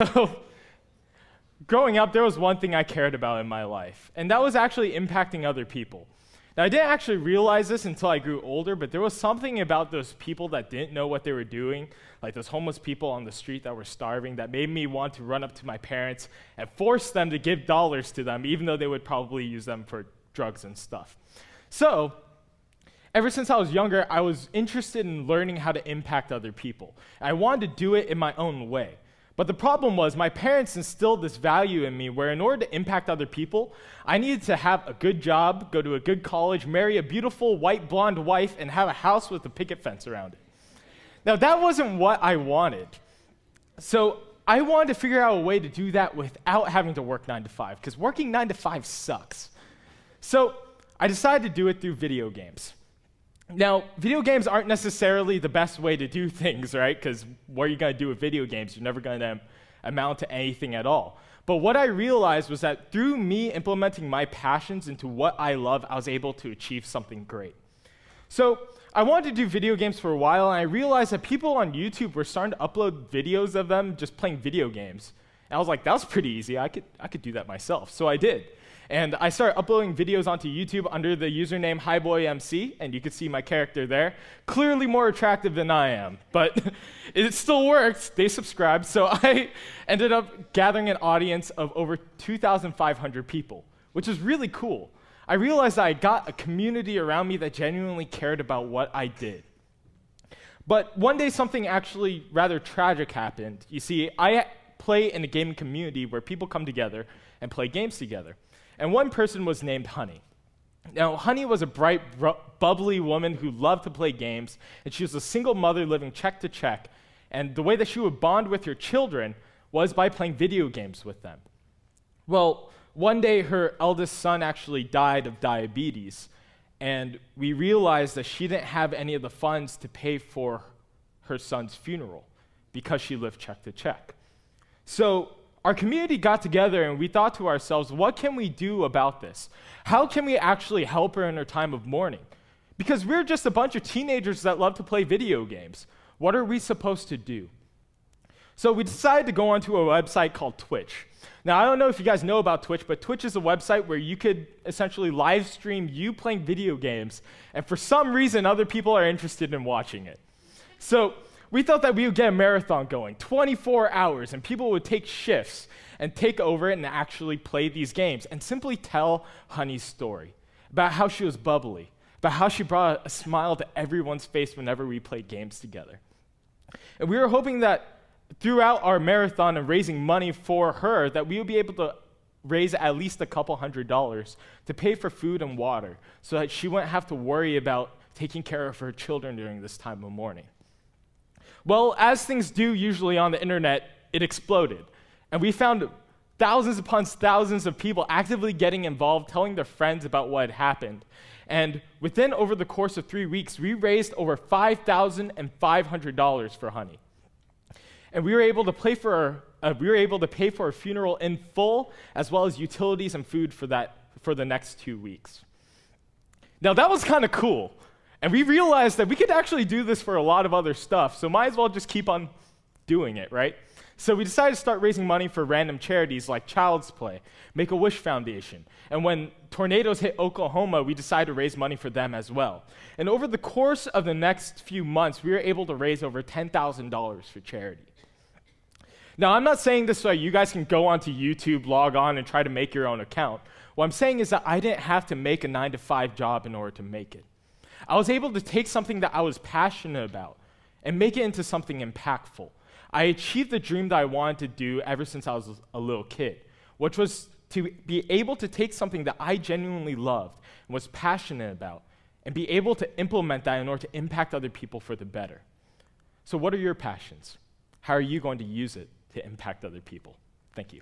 So, growing up, there was one thing I cared about in my life, and that was actually impacting other people. Now, I didn't actually realize this until I grew older, but there was something about those people that didn't know what they were doing, like those homeless people on the street that were starving, that made me want to run up to my parents and force them to give dollars to them, even though they would probably use them for drugs and stuff. So, ever since I was younger, I was interested in learning how to impact other people. I wanted to do it in my own way. But the problem was my parents instilled this value in me where in order to impact other people, I needed to have a good job, go to a good college, marry a beautiful white blonde wife, and have a house with a picket fence around it. Now, that wasn't what I wanted. So I wanted to figure out a way to do that without having to work 9 to 5, because working 9 to 5 sucks. So I decided to do it through video games. Now, video games aren't necessarily the best way to do things, right? Because what are you going to do with video games? You're never going to amount to anything at all. But what I realized was that through me implementing my passions into what I love, I was able to achieve something great. So I wanted to do video games for a while, and I realized that people on YouTube were starting to upload videos of them just playing video games. And I was like, that was pretty easy. I could do that myself. So I did. And I started uploading videos onto YouTube under the username HiBoy, and you can see my character there. Clearly more attractive than I am, but it still worked. They subscribed, so I ended up gathering an audience of over 2,500 people, which is really cool. I realized that I got a community around me that genuinely cared about what I did. But one day, something actually rather tragic happened. You see, I play in a gaming community where people come together and play games together. And one person was named Honey. Now, Honey was a bright, bubbly woman who loved to play games, and she was a single mother living check to check. And the way that she would bond with her children was by playing video games with them. Well, one day her eldest son actually died of diabetes, and we realized that she didn't have any of the funds to pay for her son's funeral because she lived check to check. So our community got together and we thought to ourselves, what can we do about this? How can we actually help her in her time of mourning? Because we're just a bunch of teenagers that love to play video games. What are we supposed to do? So we decided to go onto a website called Twitch. Now, I don't know if you guys know about Twitch, but Twitch is a website where you could essentially live stream you playing video games, and for some reason, other people are interested in watching it. So we thought that we would get a marathon going, 24 hours, and people would take shifts and take over it and actually play these games and simply tell Honey's story about how she was bubbly, about how she brought a smile to everyone's face whenever we played games together. And we were hoping that throughout our marathon and raising money for her, that we would be able to raise at least a couple $100s to pay for food and water so that she wouldn't have to worry about taking care of her children during this time of mourning. Well, as things do usually on the internet, it exploded. And we found thousands upon thousands of people actively getting involved, telling their friends about what had happened. And over the course of 3 weeks, we raised over $5,500 for Honey. And we were able to pay for her funeral in full, as well as utilities and food for the next 2 weeks. Now, that was kind of cool. And we realized that we could actually do this for a lot of other stuff, so might as well just keep on doing it, right? So we decided to start raising money for random charities like Child's Play, Make-A-Wish Foundation. And when tornadoes hit Oklahoma, we decided to raise money for them as well. And over the course of the next few months, we were able to raise over $10,000 for charity. Now, I'm not saying this so you guys can go onto YouTube, log on, and try to make your own account. What I'm saying is that I didn't have to make a 9-to-5 job in order to make it. I was able to take something that I was passionate about and make it into something impactful. I achieved the dream that I wanted to do ever since I was a little kid, which was to be able to take something that I genuinely loved and was passionate about and be able to implement that in order to impact other people for the better. So what are your passions? How are you going to use it to impact other people? Thank you.